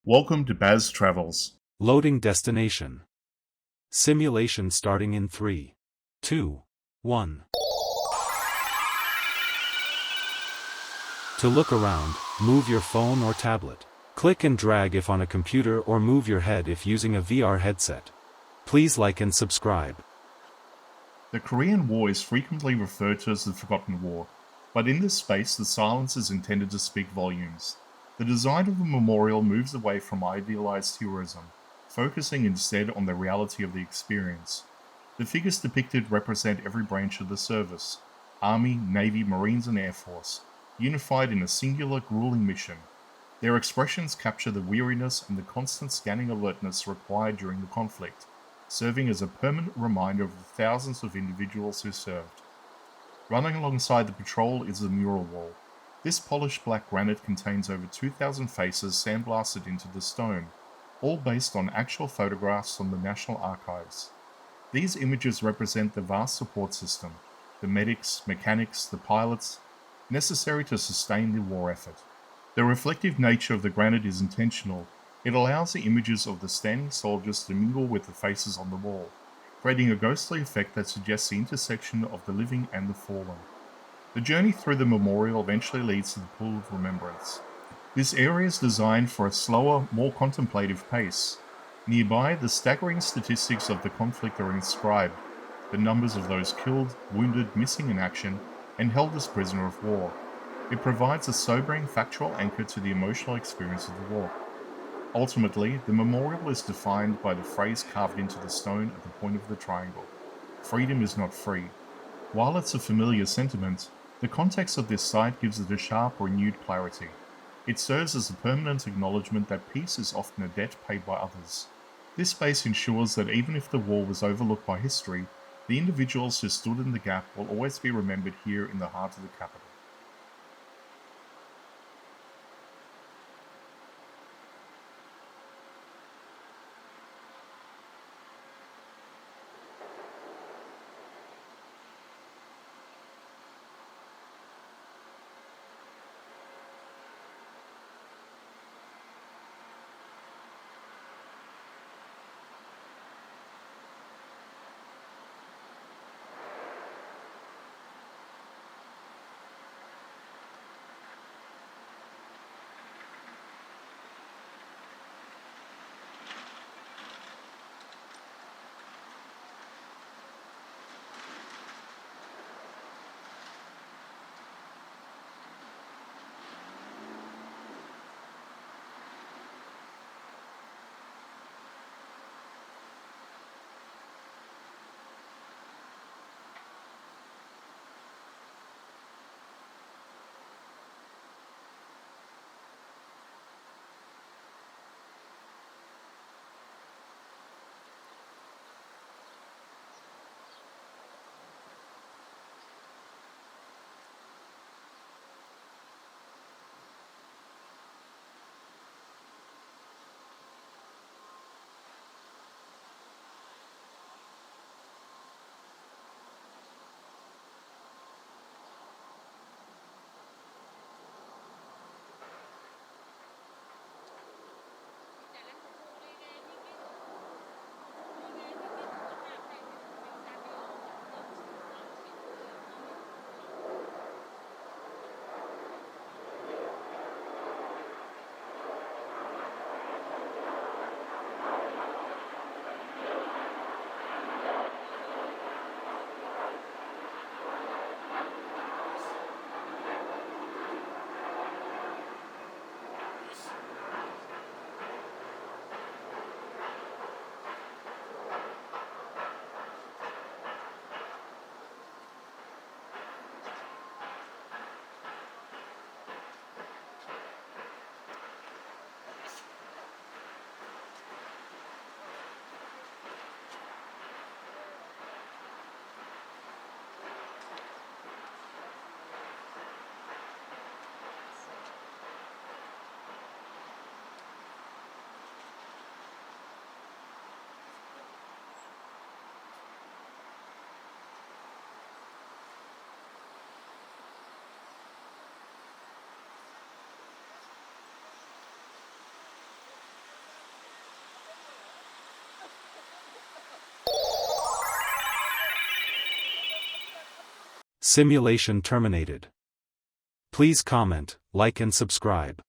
Welcome to Baz Travels. Loading destination. Simulation starting in 3, 2, 1. To look around, move your phone or tablet. Click and drag if on a computer or move your head if using a VR headset. Please like and subscribe. The Korean War is frequently referred to as the Forgotten War, but in this space the silence is intended to speak volumes. The design of the memorial moves away from idealized heroism, focusing instead on the reality of the experience. The figures depicted represent every branch of the service: Army, Navy, Marines and Air Force, unified in a singular, grueling mission. Their expressions capture the weariness and the constant scanning alertness required during the conflict, serving as a permanent reminder of the thousands of individuals who served. Running alongside the patrol is the mural wall. This polished black granite contains over 2,000 faces sandblasted into the stone, all based on actual photographs from the National Archives. These images represent the vast support system, the medics, mechanics, the pilots, necessary to sustain the war effort. The reflective nature of the granite is intentional. It allows the images of the standing soldiers to mingle with the faces on the wall, creating a ghostly effect that suggests the intersection of the living and the fallen. The journey through the memorial eventually leads to the Pool of Remembrance. This area is designed for a slower, more contemplative pace. Nearby, the staggering statistics of the conflict are inscribed: the numbers of those killed, wounded, missing in action, and held as prisoner of war. It provides a sobering factual anchor to the emotional experience of the war. Ultimately, the memorial is defined by the phrase carved into the stone at the point of the triangle: "Freedom is not free." While it's a familiar sentiment, the context of this site gives it a sharp, renewed clarity. It serves as a permanent acknowledgement that peace is often a debt paid by others. This space ensures that even if the war was overlooked by history, the individuals who stood in the gap will always be remembered here in the heart of the capital. Simulation terminated. Please comment, like and subscribe.